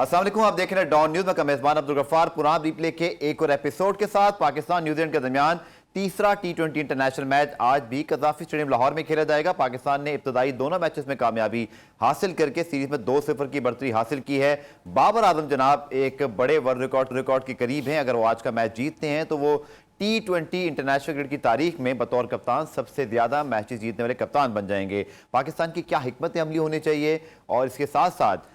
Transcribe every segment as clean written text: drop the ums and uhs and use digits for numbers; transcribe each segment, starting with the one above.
अस्सलाम वालेकुम, आप देख रहे हैं डॉन न्यूज में मेजबान अब्दुल गफ्फार। पुराना रिप्ले के एक और एपिसोड के साथ पाकिस्तान न्यूजीलैंड के दरमियान तीसरा T20 इंटरनेशनल मैच आज भी कज़ाफी स्टेडियम लाहौर में खेला जाएगा। पाकिस्तान ने इब्तदाई दोनों मैचेस में कामयाबी हासिल करके सीरीज में 2-0 की बढ़तरी हासिल की है। बाबर आजम जनाब एक बड़े वर्ल्ड रिकॉर्ड के करीब हैं। अगर वो आज का मैच जीतते हैं तो वो T20 इंटरनेशनल क्रिकेट की तारीख में बतौर कप्तान सबसे ज्यादा मैचेस जीतने वाले कप्तान बन जाएंगे। पाकिस्तान की क्या हिकमत अमली होनी चाहिए, और इसके साथ साथ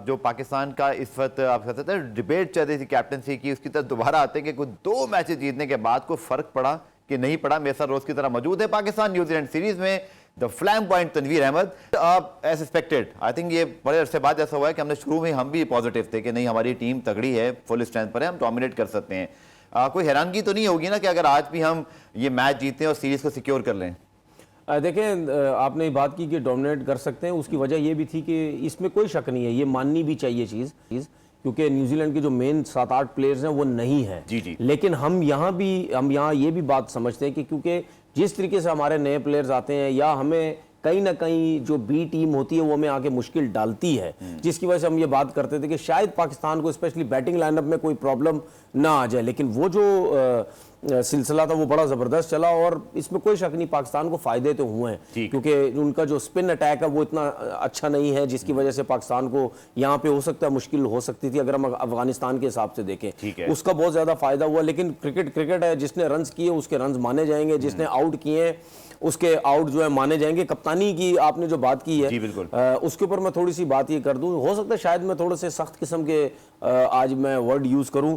जो पाकिस्तान का इस वक्त आप कह सकते हैं डिबेट चल रही थी कैप्टनसी की, उसकी तरफ दोबारा आते हैं कि कुछ 2 मैचेस जीतने के बाद कोई फर्क पड़ा कि नहीं पड़ा। मेरे साथ रोज की तरह मौजूद है पाकिस्तान न्यूजीलैंड सीरीज में the flame point Tanveer Ahmed. As expected I think ये बड़े अरसे बाद ऐसा हुआ है कि हमने शुरू में हम भी पॉजिटिव थे कि नहीं हमारी टीम तगड़ी है, फुल स्ट्रेंथ पर है, हम डोमिनेट कर सकते हैं। कोई हैरानगी तो नहीं होगी ना कि अगर आज भी हम ये मैच जीतें और सीरीज को सिक्योर कर लें? देखें, आपने बात की कि डोमिनेट कर सकते हैं, उसकी वजह यह भी थी कि इसमें कोई शक नहीं है, ये माननी भी चाहिए चीज़ क्योंकि न्यूजीलैंड के जो मेन 7-8 प्लेयर्स हैं वो नहीं है। जी। लेकिन हम यहाँ ये भी बात समझते हैं कि क्योंकि जिस तरीके से हमारे नए प्लेयर्स आते हैं या हमें कहीं ना कहीं जो बी टीम होती है वो हमें आके मुश्किल डालती है, जिसकी वजह से हम ये बात करते थे कि शायद पाकिस्तान को स्पेशली बैटिंग लाइनअप में कोई प्रॉब्लम ना आ जाए। लेकिन वो जो सिलसिला था वो बड़ा ज़बरदस्त चला और इसमें कोई शक नहीं पाकिस्तान को फ़ायदे तो हुए हैं क्योंकि उनका जो स्पिन अटैक है वो इतना अच्छा नहीं है, जिसकी वजह से पाकिस्तान को यहाँ पे हो सकता है मुश्किल हो सकती थी अगर हम अफगानिस्तान के हिसाब से देखें। उसका बहुत ज़्यादा फ़ायदा हुआ। लेकिन क्रिकेट है, जिसने रन्स किए उसके रन्स माने जाएंगे, जिसने आउट किए उसके आउट जो है माने जाएंगे। कप्तानी की आपने जो बात की है उसके ऊपर मैं थोड़ी सी बात ये कर दूं, हो सकता है शायद मैं थोड़े से सख्त किस्म के आज मैं वर्ड यूज करूं,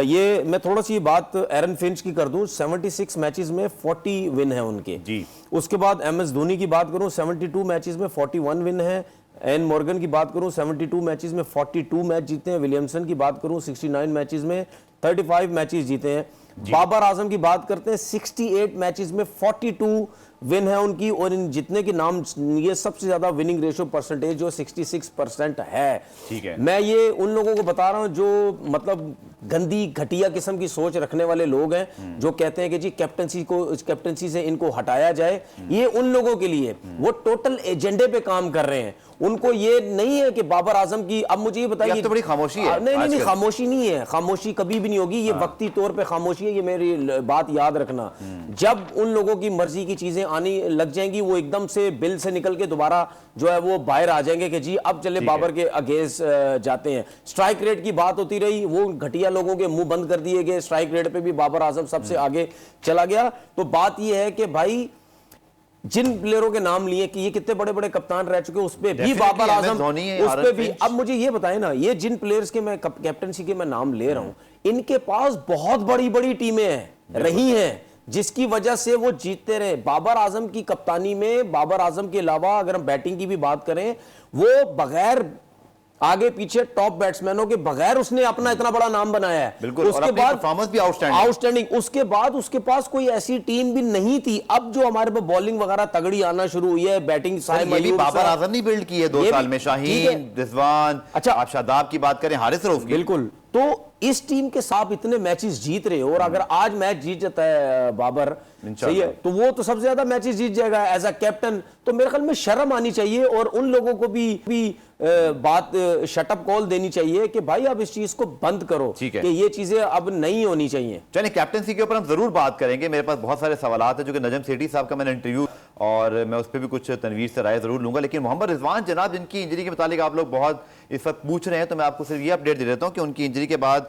ये मैं थोड़ा सी बात एरन फिंच की कर दूं। 76 मैचेस में 40 विन है उनके जी। उसके बाद MS धोनी की बात करूं 72 मैचेस में 41 विन है। एन मॉर्गन की बात करूं 72 मैचेस में 42 मैच जीते हैं। विलियमसन की बात करूं 69 मैचेस में 35 मैचेस जीते हैं। बाबर आजम की बात करते हैं 68 मैचेस में 42 विन है उनकी, और इन जितने के नाम ये सबसे ज्यादा विनिंग रेशियो परसेंटेज जो 66% है। ठीक है, मैं ये उन लोगों को बता रहा हूं जो मतलब गंदी घटिया किस्म की सोच रखने वाले लोग हैं, जो कहते हैं कि जी कैप्टनसी से इनको हटाया जाए। ये उन लोगों के लिए वो टोटल एजेंडे पे काम कर रहे हैं। उनको ये नहीं है कि बाबर आजम की, अब मुझे ये बताइए, तो बड़ी खामोशी है। नहीं, खामोशी नहीं है, खामोशी कभी भी नहीं होगी, ये वक्ती तौर पे खामोशी है, ये मेरी बात याद रखना। जब उन लोगों की मर्जी की चीजें आनी लग जाएंगी वो एकदम से बिल से निकल के दोबारा जो है वो बाहर आ जाएंगे कि जी अब चले बाबर के अगेंस्ट जाते हैं। स्ट्राइक रेट की बात होती रही, वो घटिया लोगों के मुंह बंद कर दिए गए, स्ट्राइक रेट पे भी बाबर आजम सबसे आगे चला गया। तो बात ये है कि भाई जिन प्लेयरों के नाम लिए कि ये कितने बड़े बड़े कप्तान रह चुके उस पे भी बाबर आजम, उस पे भी। अब मुझे ये बताएं ना, ये जिन प्लेयर्स के मैं कैप्टनसी के मैं नाम ले रहा हूं, इनके पास बहुत बड़ी बड़ी टीमें रही हैं जिसकी वजह से वो जीतते रहे। बाबर आजम की कप्तानी में, बाबर आजम के अलावा अगर हम बैटिंग की भी बात करें, वो बगैर आगे पीछे टॉप बैट्समैनों के बगैर उसने अपना इतना बड़ा नाम बनाया है। बिल्कुल, उसके बाद परफॉर्मेंस भी आउटस्टैंडिंग। उसके बाद उसके पास कोई ऐसी टीम भी नहीं थी। अब जो हमारे पास बॉलिंग वगैरह तगड़ी आना शुरू हुई है, बैटिंग बाबर आजम ने बिल्ड की है 2 साल में। शाहीन, रिजवान, अच्छा आप शादाब की बात करें, हारिस रऊफ की। बिल्कुल, तो इस टीम के साथ इतने मैचेस जीत रहे हो, और अगर आज मैच जीत जाता है बाबर, सही है, तो वो तो सबसे ज्यादा मैचेस जीत जाएगा एज अ कैप्टन। तो मेरे ख्याल में शर्म आनी चाहिए और उन लोगों को भी बात शटअप कॉल देनी चाहिए कि भाई अब इस चीज को बंद करो कि ये चीजें अब नहीं होनी चाहिए। चलिए, कैप्टनसी के ऊपर हम जरूर बात करेंगे। मेरे पास बहुत सारे सवाल है जो कि नजम सेठी साहब का मैंने इंटरव्यू, और मैं उस पर भी कुछ तनवीर से राय जरूर लूंगा। लेकिन मोहम्मद रिजवान जनाब, जिनकी इंजरी के मुतालिक आप लोग बहुत इस वक्त पूछ रहे हैं, तो मैं आपको सिर्फ ये अपडेट दे देता हूं कि उनकी इंजरी के बाद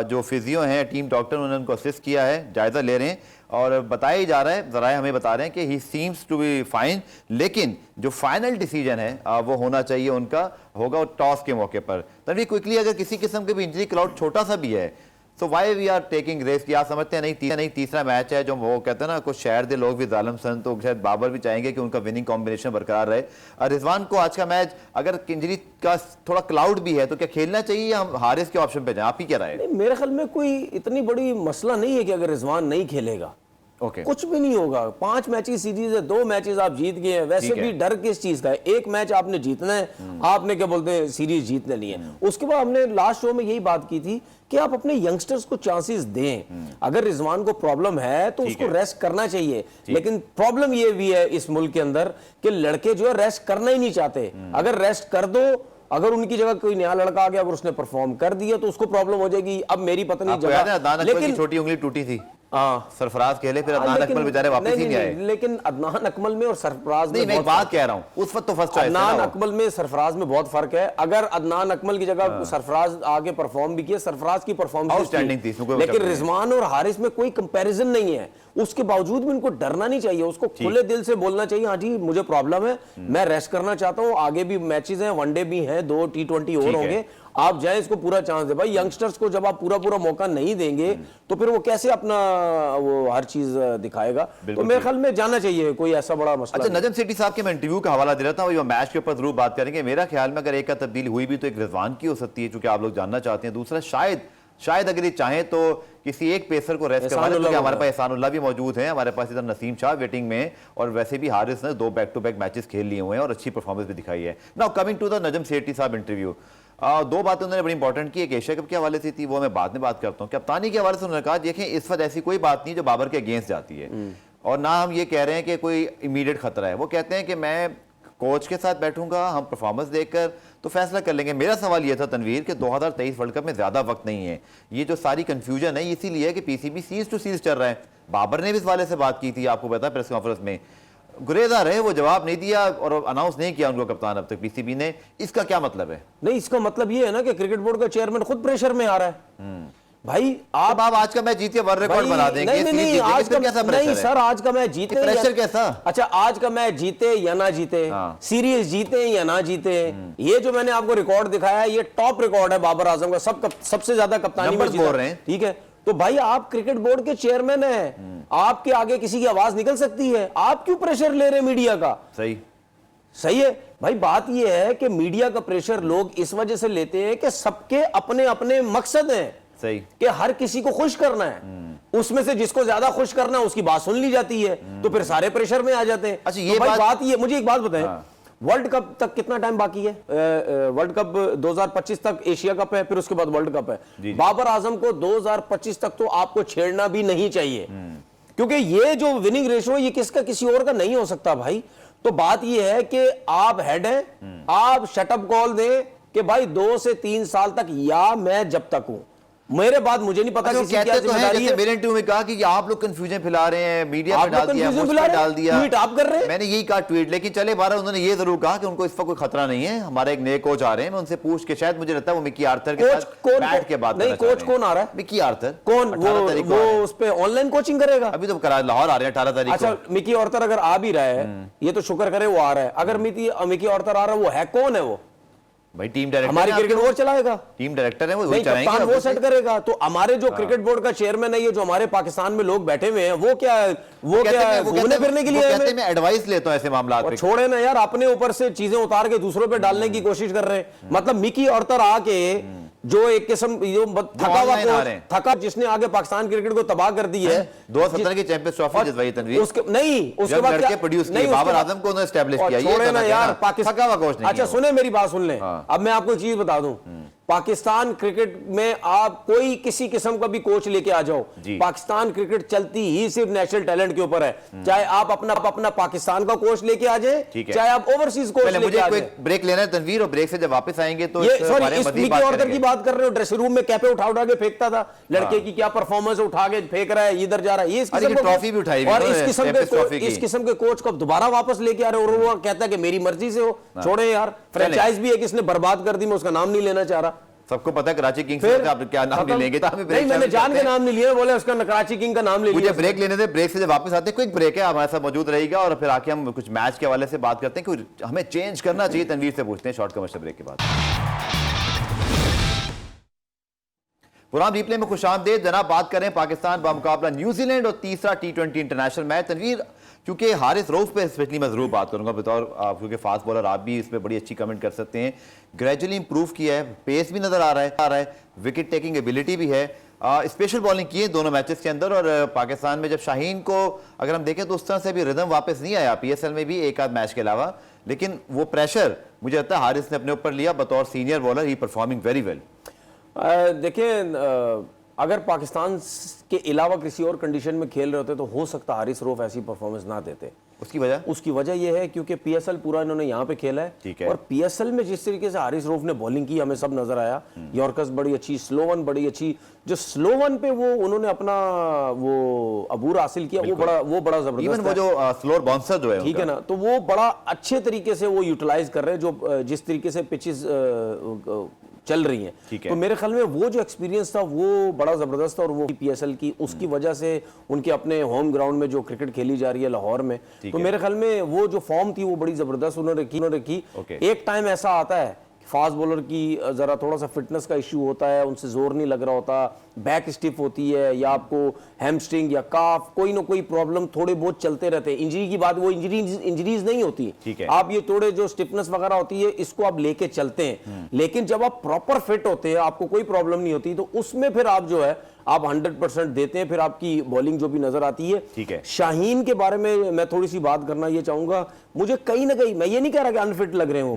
जो फिजियो हैं, टीम डॉक्टर, उन्होंने उनको असिस्ट किया है, जायजा ले रहे हैं, और बताया जा रहा है, जराए हमें बता रहे हैं कि he seems to be fine. लेकिन जो फाइनल डिसीजन है वो होना चाहिए उनका होगा टॉस के मौके पर। तभी क्विकली अगर किसी किस्म के भी इंजरी क्लाउड छोटा सा भी है, तो why we are taking risk? या समझते हैं नहीं तीसरा मैच है, जो वो कहते हैं ना कुछ शहर के लोग भी जालिम सन, तो शायद बाबर भी चाहेंगे कि उनका विनिंग कॉम्बिनेशन बरकरार रहे। रिजवान को आज का मैच अगर इंजरी का थोड़ा क्लाउड भी है तो क्या खेलना चाहिए या हम हारिस के ऑप्शन पे जाएं? आप ही क्या राय है? मेरे ख्याल में कोई इतनी बड़ी मसला नहीं है कि अगर रिजवान नहीं खेलेगा कुछ भी नहीं होगा। 5 मैचेस सीरीज है, 2 मैचेस आप जीत गए हैं, वैसे भी डर किस चीज का है? एक मैच आपने जीतना है, आपने क्या बोलते हैं सीरीज जीत लेनी है। उसके बाद हमने लास्ट शो में यही बात की थी कि आप अपने यंगस्टर्स को चांसेस दें। अगर रिजवान को प्रॉब्लम है तो उसको रेस्ट करना चाहिए, लेकिन प्रॉब्लम ये भी है इस मुल्क के अंदर कि लड़के जो है रेस्ट करना ही नहीं चाहते। अगर रेस्ट कर दो अगर उनकी जगह कोई नया लड़का आ गया, अगर उसने परफॉर्म कर दिया तो उसको प्रॉब्लम हो जाएगी। अब मेरी पत्नी आपको याद है अदनान अकमल की छोटी उंगली टूटी थी, सरफराज खेले, फिर अदनान अकमल बेचारे वापस ही नहीं आए। लेकिन अदनान अकमल में और सरफराज में, मैं बात कह रहा हूं उस वक्त तो फर्स्ट चॉइस है। अदनान अकमल में सरफराज में बहुत फर्क है। अगर अदनान अकमल की जगह सरफराज आगे परफॉर्म भी किया, सरफराज की परफॉर्मेंस आउटस्टैंडिंग थी, लेकिन रिजवान और हारिस में कोई कंपैरिजन नहीं है। उसके बावजूद भी उनको डरना नहीं चाहिए, उसको खुले दिल से बोलना चाहिए, हाँ जी मुझे प्रॉब्लम है, मैं रेस्ट करना चाहता हूं, आगे भी मैचेस हैं, वनडे भी हैं, 2 T20 और होंगे, आप जाए, इसको पूरा चांस दे। भाई यंगस्टर्स को जब आप पूरा मौका नहीं देंगे तो फिर वो कैसे अपना वो हर चीज दिखाएगा। तो मेरे ख्याल में जाना चाहिए, कोई ऐसा बड़ा मसला। अच्छा, नजम सेठी साहब के मैं इंटरव्यू का हवाला दे रहा था, वो मैच के ऊपर जरूर बात करेंगे। मेरा ख्याल में अगर एक का तब्दीली हुई भी तो एक रिजवान की हो सकती है, क्योंकि आप लोग जानना चाहते हैं। दूसरा शायद अगर ये चाहें तो किसी एक पेसर को रेस्ट करवा लें, हमारे पास एहसानुल्लाह भी मौजूद हैं, हमारे पास इधर नसीम शाह वेटिंग में, और वैसे भी हारिस ने 2 बैक टू बैक मैचेस खेल लिए हुए हैं और अच्छी परफॉर्मेंस भी दिखाई है। Now coming to the Najam Sethi साहब इंटरव्यू, 2 बातें उन्होंने बड़ी इंपॉर्टेंट की। एक एशिया कप के हवाले से थी, वो मैं बाद में बात करता हूँ। कप्तानी के हवाले से उन्होंने कहा देखें इस वक्त ऐसी कोई बात नहीं जो बाबर के अगेंस्ट जाती है, और ना हम ये कह रहे हैं कि कोई इमीडिएट खतरा है। वो कहते हैं कि मैं कोच के साथ बैठूंगा, हम परफॉर्मेंस देखकर तो फैसला कर लेंगे। मेरा सवाल यह था तनवीर कि 2023 वर्ल्ड कप में ज्यादा वक्त नहीं है, ये जो सारी कंफ्यूजन है इसीलिए है कि पीसीबी सीज टू सीज चल रहा है। बाबर ने भी इस वाले से बात की थी, आपको पता है, प्रेस कॉन्फ्रेंस में गुरेजा रहे, वो जवाब नहीं दिया और अनाउंस नहीं किया उनको कप्तान अब तक पीसीबी ने। इसका क्या मतलब है? नहीं, इसका मतलब ये है ना कि क्रिकेट बोर्ड का चेयरमैन खुद प्रेशर में आ रहा है। भाई आप आज का मैच जीते वर्ल्ड रिकॉर्ड बना देंगे। नहीं, आज का कैसा प्रेशर नहीं सर, आज का मैच जीते प्रेशर कैसा? अच्छा, आज का मैच जीते या ना जीते, सीरीज जीते या ना जीते, ये जो मैंने आपको रिकॉर्ड दिखाया है ये टॉप रिकॉर्ड है बाबर आजम का, सबसे ज्यादा कप्तानी में बोल रहे हैं। ठीक है, तो भाई आप क्रिकेट बोर्ड के चेयरमैन हैं, आपके आगे किसी की आवाज निकल सकती है, आप क्यों प्रेशर ले रहे मीडिया का? सही है भाई। बात यह है कि मीडिया का प्रेशर लोग इस वजह से लेते हैं कि सबके अपने अपने मकसद हैं, सही, कि हर किसी को खुश करना है, उसमें से जिसको ज्यादा खुश करना है उसकी बात सुन ली जाती है, तो फिर सारे प्रेशर में आ जाते हैं। अच्छा, ये तो बात ये, मुझे एक बात बताएं, वर्ल्ड कप तक कितना टाइम बाकी है? वर्ल्ड कप 2025 तक एशिया कप है, फिर उसके बाद वर्ल्ड कप है। बाबर आजम को 2025 तक तो आपको छेड़ना भी नहीं चाहिए, क्योंकि ये जो विनिंग रेशो है ये किसका किसी और का नहीं हो सकता भाई। तो बात ये है कि आप हेड हैं, आप शटअप कॉल दें कि भाई 2 से 3 साल तक या मैं जब तक हूं, मेरे बाद मुझे नहीं पता किसी क्या जिम्मेदारी है। मेरे इंटरव्यू में कहा कि आप लोग कंफ्यूजन फैला रहे हैं, मीडिया में डाल दिया, मुझ पर डाल दिया, ट्वीट आप कर रहे हैं। मैंने यही कहा ट्वीट, लेकिन चले बारह उन्होंने ये जरूर कहा कि उनको इस पर कोई खतरा नहीं है। हमारे एक नए कोच आ रहे हैं, मैं उनसे पूछ के, शायद मुझे लगता है वो मिकी आर्थर के साथ बैठ के बात नहीं, कोच कौन आ रहा है? Mickey Arthur. कौन? वो उस पे ऑनलाइन कोचिंग करेगा? अभी तो लाहौर आ रहे हैं 18 तारीख। अच्छा, मिकी आर्थर अगर आ भी रहा है, ये तो शुक्र करे वो आ रहा है। अगर मिकी आर्थर आ रहा है, वो है कौन है? वो भाई टीम डायरेक्टर, हमारी क्रिकेट बोर्ड चलाएगा, टीम डायरेक्टर है वो, कप्तान वो सेट करेगा। तो हमारे जो क्रिकेट बोर्ड का चेयरमैन है, ये जो हमारे पाकिस्तान में लोग बैठे हुए हैं, वो क्या घूमने फिरने के लिए है? मैं एडवाइस लेता हूं ऐसे मामला पे। छोड़े ना यार, अपने ऊपर से चीजें उतार के दूसरों पे डालने की कोशिश कर रहे हैं। मतलब मिकी आर्थर आके जो एक किस्म थका जिसने आगे पाकिस्तान क्रिकेट को तबाह कर दी है। 2017 की चैंपियंस ट्रॉफी जितवाई तनवीर, उसके बाद क्या प्रोड्यूस किया बाबर आजम को, उन्होंने एस्टैब्लिश किया। छोड़े ना यार, पाकिस्तान। अच्छा सुने मेरी बात, सुन लें। अब मैं आपको एक चीज बता दूं, पाकिस्तान क्रिकेट में आप कोई किसी किस्म का भी कोच लेके आ जाओ, पाकिस्तान क्रिकेट चलती ही सिर्फ नेशनल टैलेंट के ऊपर है। चाहे आप अपना पाकिस्तान का कोच लेके आ जाए, चाहे आप ओवरसीज कोच लेके आ जाए। ब्रेक लेना है तनवीर, और ब्रेक से जब वापस आएंगे तो मिकी आर्थर की बात कर रहे हो, ड्रेसिंग रूम में कैपे उठा के फेंकता था, लड़के की क्या परफॉर्मेंस, उठा के फेंक रहा है, इधर जा रहा है, ये ट्रॉफी भी उठाई, और इस किस्म के कोच को दोबारा वापस लेके आ रहे हो, और वो कहता है कि मेरी मर्जी से हो। छोड़े यार, फ्रेंचाइज भी है किसने बर्बाद कर दी, मैं उसका नाम नहीं लेना चाह रहा। सबको पता है कराची किंग्स का आप क्या नाम लेंगे, तो हमें नहीं, मैंने जान के नाम नहीं लिया, बोले उसका कराची किंग का नाम ले लिया। मुझे ब्रेक लेने दे, ब्रेक से जब वापस आते हैं, क्विक ब्रेक है, हमारे साथ मौजूद रहेगा, और फिर आके हम कुछ मैच के हवाले से बात करते हैं कि हमें चेंज करना चाहिए। तनवीर से पूछते हैं शॉर्ट कमर्शियल ब्रेक के बाद। पुरान रिप्ले में खुशामदीद जनाब, बात करें पाकिस्तान बामुकाबला न्यूजीलैंड और तीसरा T20 इंटरनेशनल मैच। तनवीर, क्योंकि हारिस रऊफ पे स्पेशली मैं जरूर बात करूंगा बतौर, क्योंकि फास्ट बॉलर आप भी इस पे बड़ी अच्छी कमेंट कर सकते हैं। ग्रेजुअली इंप्रूव किया है, पेस भी नजर आ रहा है, विकेट टेकिंग एबिलिटी भी है, स्पेशल बॉलिंग की है दोनों मैचेस के अंदर। और पाकिस्तान में जब शाहीन को अगर हम देखें तो उस तरह से भी रिदम वापस नहीं आया PSL में भी एक आध मैच के अलावा, लेकिन वो प्रेशर मुझे लगता है हारिस ने अपने ऊपर लिया बतौर सीनियर बॉलर। ही परफॉर्मिंग वेरी वेल। देखिए, अगर पाकिस्तान के अलावा किसी और कंडीशन में खेल रहे होते तो हो सकता हारिस रऊफ ऐसी परफॉर्मेंस ना देते। उसकी वजह यह है क्योंकि पीएसएल पूरा इन्होंने यहाँ पे खेला है, और पीएसएल में जिस तरीके से हारिस रऊफ ने बॉलिंग की हमें सब नजर आया। यॉर्कर्स बड़ी अच्छी, स्लो वन बड़ी अच्छी, जो स्लो वन पे वो उन्होंने अपना वो अबूर हासिल किया, वो बड़ा जबरदस्त, वो जो स्लोअर बाउंसर जो है, ठीक है ना, तो वो बड़ा अच्छे तरीके से वो यूटिलाइज कर रहे हैं जो जिस तरीके से पिचेस चल रही हैं। तो मेरे ख्याल में वो जो एक्सपीरियंस था वो बड़ा जबरदस्त था, और वो पीएसएल की उसकी वजह से उनके अपने होम ग्राउंड में जो क्रिकेट खेली जा रही है लाहौर में, तो मेरे ख्याल में वो जो फॉर्म थी वो बड़ी जबरदस्त उन्होंने की। एक टाइम ऐसा आता है फास्ट बॉलर की जरा थोड़ा सा फिटनेस का इश्यू होता है, उनसे जोर नहीं लग रहा होता, बैक स्टिफ होती है, या आपको हैमस्ट्रिंग या काफ कोई ना कोई प्रॉब्लम थोड़े बहुत चलते रहते हैं। इंजरी की बात, वो इंजरीज नहीं होती, आप ये थोड़े जो स्टिफनेस वगैरह होती है इसको आप लेके चलते हैं, लेकिन जब आप प्रॉपर फिट होते हैं, आपको कोई प्रॉब्लम नहीं होती, तो उसमें फिर आप जो है आप 100% देते हैं, फिर आपकी बॉलिंग जो भी नजर आती है। शाहीन के बारे में मैं थोड़ी सी बात करना ये चाहूंगा, मुझे कहीं ना कहीं, मैं ये नहीं कह रहा कि अनफिट लग रहे हो,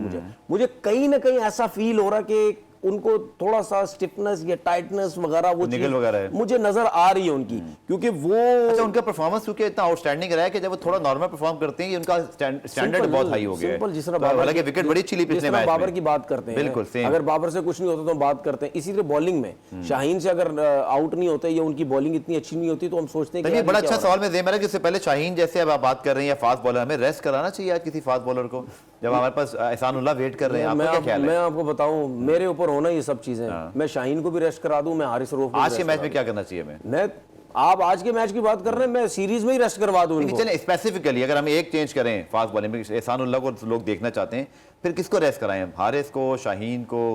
मुझे कहीं ना कहीं ऐसा फील हो रहा कि उनको थोड़ा सा स्टिफनेस या टाइटनेस वगैरह वो निगल वगैरह मुझे नजर आ रही है उनकी, क्योंकि वो अच्छा उनका परफॉर्मेंस क्योंकि इतना आउटस्टैंडिंग रहा है कि जब वो थोड़ा नॉर्मल परफॉर्म करते हैं उनका स्टैंडर्ड बहुत हाई हो गया है। जिस तरह हालांकि विकेट बड़ी अच्छी ली पिछले मैच में, बाबर की बात करते हैं, बिल्कुल सेम, अगर बाबर से कुछ नहीं होता तो हम बात करते हैं। इसी तरह बॉलिंग में शाहीन से अगर आउट नहीं होते या उनकी बॉलिंग इतनी अच्छी नहीं होती तो हम सोचते हैं कि बड़ा अच्छा सवाल में दे मेरा कि इससे पहले शाहीन जैसे अब आप बात कर रहे हैं फास्ट बॉलर, हमें रेस्ट कराना चाहिए आज किसी फास्ट बॉलर को जब हमारे पास एहसानुल्लाह वेट कर रहे हैं? आपका क्या ख्याल है? मैं आपको बताऊं, मेरे ऊपर होना ये सब चीजें, मैं शाहीन को भी रेस्ट करा दूं, मैं हारिस रऊफ को आज के मैच में क्या करना चाहिए? मैं आप आज के मैच की बात कर रहे हैं, मैं सीरीज में ही रेस्ट करवा दूं इनको। चलें स्पेसिफिकली अगर हम एक चेंज करें फास्ट बॉलिंग में, एहसानुल्लाह को लोग देखना चाहते हैं, फिर किसको रेस्ट कराएं हम? हारिस को, शाहीन को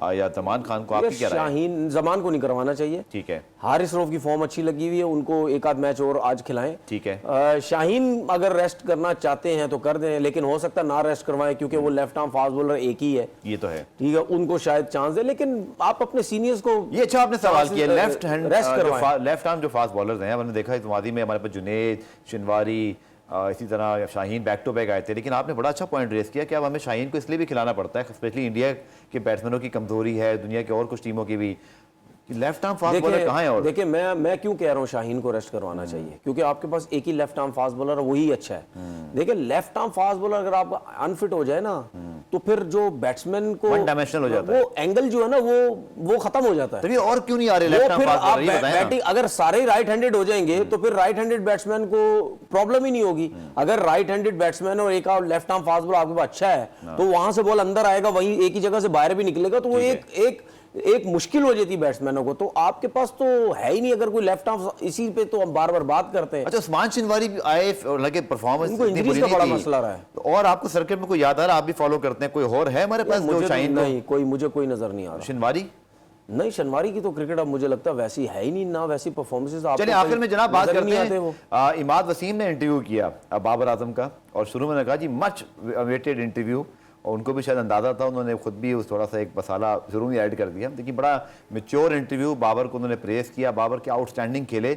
या जमान खान को? आपकी क्या राय है? शाहीन, जमान को नहीं करवाना चाहिए, ठीक है। हारिस रऊफ की फॉर्म अच्छी लगी हुई है, उनको एक आध मैच और आज खिलाएं, ठीक है। शाहीन अगर रेस्ट करना चाहते हैं तो कर दें, लेकिन हो सकता है ना रेस्ट करवाएं क्योंकि वो लेफ्ट आर्म फास्ट बॉलर एक ही है, ये तो है, ठीक है, उनको शायद चांस दे, लेकिन आप अपने सीनियर्स को, ये अच्छा आपने सवाल किया, लेफ्ट हैंड रेस्ट करवाएं। लेफ्ट आर्म जो फास्ट बॉलर्स हैं, हमने देखा इस वादी में हमारे पास जुनेद, शिनवारी, इसी तरह शाहीन बैक टू बैक आए थे, लेकिन आपने बड़ा अच्छा पॉइंट रेस किया कि अब हमें शाहीन को इसलिए भी खिलाना पड़ता है, स्पेशली इंडिया के बैट्समैनों की कमजोरी है, दुनिया के और कुछ टीमों की भी, लेफ्ट आर्म फास्ट बॉलर कहाँ है? और देखिए मैं क्यों कह रहा हूँ शाहीन को रेस्ट करवाना चाहिए, क्योंकि आपके पास एक ही लेफ्ट आर्म फास्ट बॉलर है, वही अच्छा है। देखिए लेफ्ट आर्म फास्ट बॉलर अगर आप अनफिट हो जाए ना, तो फिर जो बैट्समैन को वन डायमेंशनल हो जाता है, वो एंगल जो है ना वो खत्म हो जाता है। और क्यों नहीं आ रहे लेफ्ट आर्म फास्ट बॉलर? ये बैटिंग अगर सारे राइट हैंडेड हो जाएंगे तो फिर राइट हैंडेड बैट्समैन को प्रॉब्लम ही नहीं होगी। अगर राइट हैंडेड बैट्समैन और एक लेफ्ट आर्म फास्ट बॉलर आपके पास अच्छा है तो वहां से बॉल अंदर आएगा, वहीं एक ही जगह से बाहर भी निकलेगा, तो वो एक मुश्किल हो जाती है बैट्समैनों को। तो आपके पास तो है ही नहीं अगर कोई लेफ्ट आर्म, इसी पे तो हम बार बार बात करते हैं। अच्छा उस्मान शिनवारी भी आए और लगे परफॉर्मेंस उनको इंजरीज का बड़ा मसला रहा है। और आपको सर्किट में कोई याद आ रहा, आप भी फॉलो करते हैं, कोई और है हमारे पास जो शाहीन? नहीं, मुझे कोई नजर नहीं आ रहा। शिनवारी नहीं, शनवारी की तो क्रिकेट अब मुझे लगता है वैसी है ही नहीं, ना वैसी परफॉर्मेंसेस। चलिए आखिर में जनाब बात करते हैं, इमाद वसीम ने इंटरव्यू किया बाबर आजम का, और शुरू में कहा जी मच अवेटेड इंटरव्यू, और उनको भी शायद अंदाजा था, उन्होंने खुद भी उस थोड़ा सा एक मसाला जरूर ऐड कर दिया। देखिए बड़ा मेच्योर इंटरव्यू, बाबर को उन्होंने प्रेस किया, बाबर के आउटस्टैंडिंग खेले।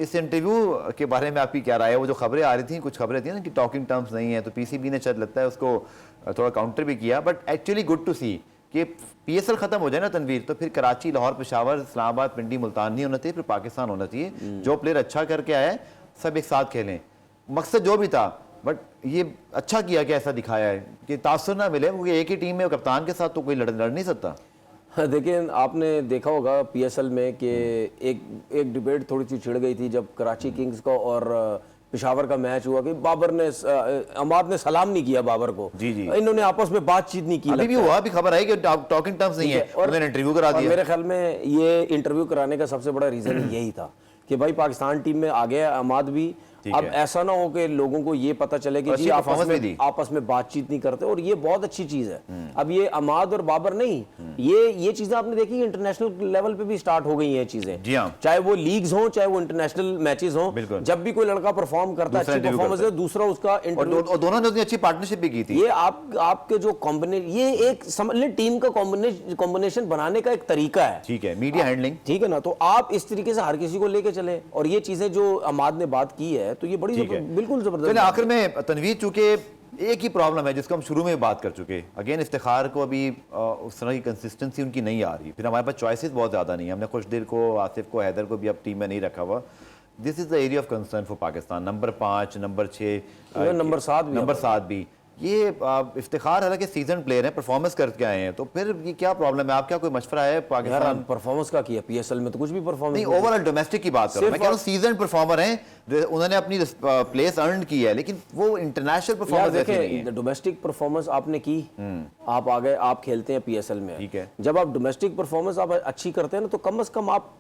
इस इंटरव्यू के बारे में आपकी क्या राय है? वो जो खबरें आ रही थी, कुछ खबरें थी ना कि टॉकिंग टर्म्स नहीं है, तो पीसीबी ने शायद लगता है उसको थोड़ा काउंटर भी किया, बट एक्चुअली गुड टू सी कि पीएसएल खत्म हो जाए ना तनवीर, तो फिर कराची, लाहौर, पेशावर, इस्लामाबाद, पिंडी, मुल्तान नहीं होना चाहिए, फिर पाकिस्तान होना चाहिए। जो प्लेयर अच्छा करके आया सब एक साथ खेलें, मकसद जो भी था, बट ये अच्छा किया कि ऐसा दिखाया है कि तासुर ना मिले, क्योंकि एक ही टीम में कप्तान के साथ तो कोई लड़ नहीं सकता। हाँ, देखिए आपने देखा होगा पीएसएल में कि एक डिबेट थोड़ी सी छिड़ गई थी जब कराची किंग्स का और पेशावर का मैच हुआ कि बाबर ने, अमाद ने सलाम नहीं किया बाबर को, जी जी, इन्होंने आपस में बातचीत नहीं की। अभी भी हुआ, भी खबर आई कि टॉकिंग टर्म्स नहीं है, और उन्होंने इंटरव्यू करा दिया। मेरे ख्याल में ये इंटरव्यू कराने का सबसे बड़ा रीजन यही था कि भाई पाकिस्तान टीम में आ गया अमाद भी, अब ऐसा ना हो कि लोगों को ये पता चले कि जी आपस में बातचीत नहीं करते, और ये बहुत अच्छी चीज है। अब ये अमाद और बाबर नहीं, ये चीजें आपने देखी इंटरनेशनल लेवल पे भी स्टार्ट हो गई हैं चीजें, चाहे वो लीग्स हों चाहे वो इंटरनेशनल मैचेस हों, जब भी कोई लड़का परफॉर्म करता है, अच्छी परफॉर्मेंस है, दूसरा उसका इंटरव्यू, और दोनों ने अच्छी पार्टनरशिप भी की थी। ये आपके जो कॉम्बिनेशन, ये एक समझ लें टीम का कॉम्बिनेशन बनाने का एक तरीका है, ठीक है, मीडिया हैंडलिंग, ठीक है ना। तो आप इस तरीके से हर किसी को लेके चले, और ये चीजें जो अमाद ने बात की है है तो ये बड़ी ठीक है। बिल्कुल जबरदस्त चलिए बात आखिर में तनवीर, चूंकि एक ही प्रॉब्लम है जिसको हम शुरू में बात कर चुके, अगेन इफ्तिखार को अभी उस तरह की कंसिस्टेंसी उनकी नहीं आ रही, फिर हमारे पास चॉइसेस बहुत ज़्यादा नहीं है। हमने खुश दिल को, आसिफ को, हैदर को भी अब टीम में नहीं रखा हुआ। This is the area of concern for Pakistan. Number 5, number 6, number 7 भी ये इफ्तिखार हालांकि सीजन प्लेयर हैं, परफॉर्मेंस करके आए हैं, तो फिर ये क्या प्रॉब्लम है? आप क्या कोई मशवरा है यार पाकिस्तान? परफॉर्मेंस का किया पीएसएल में तो कुछ भी परफॉर्मेंस नहीं, ओवरऑल डोमेस्टिक की बात कर रहा हूं मैं, कह रहा हूं सीजन परफॉर्मर हैं, उन्होंने अपनी प्लेस अर्न की है, लेकिन वो इंटरनेशनल परफॉर्मेंस ऐसी नहीं है। देखिए डोमेस्टिक परफॉर्मेंस आपने की, आप आ गए, आप खेलते हैं पीएसएल में, ठीक है। जब आप डोमेस्टिक परफॉर्मेंस आप अच्छी करते हैं ना, तो कम से कम आप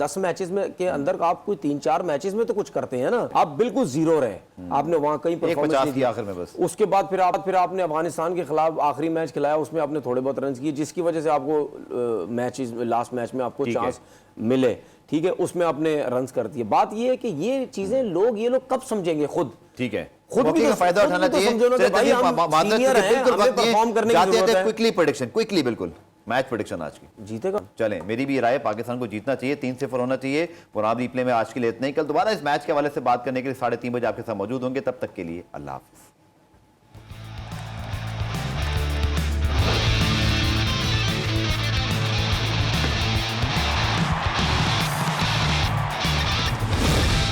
10 मैचेस में के अंदर आप कोई 3-4 मैचेस में तो कुछ करते हैं ना। आप बिल्कुल जीरो रहे, आपने वहां कहीं परफॉर्मेंस नहीं की आखिर में बस। उसके बाद फिर आपने अफगानिस्तान के खिलाफ आखिरी मैच खिलाया, उसमें आपने थोड़े बहुत रन किए, जिसकी वजह से आपको मैचेस लास्ट मैच में आपको चांस मिले, ठीक है, उसमें आपने रन्स कर दिए। बात ये है कि ये चीजें ये लोग कब समझेंगे खुद, ठीक है, खुद भी का फायदा उठाना चाहिए। क्विकली प्रेडिक्शन, क्विकली बिल्कुल मैच प्रेडिक्शन आज की जीतेगा। चलें, मेरी भी राय, पाकिस्तान को जीतना चाहिए, 3-0 होना चाहिए। पुराब रिप्ले में आज के लिए इतना ही। कल दोबारा इस मैच के हवाले से बात करने के लिए 3:30 बजे आपके साथ मौजूद होंगे। तब तक के लिए अल्लाह हाफिज।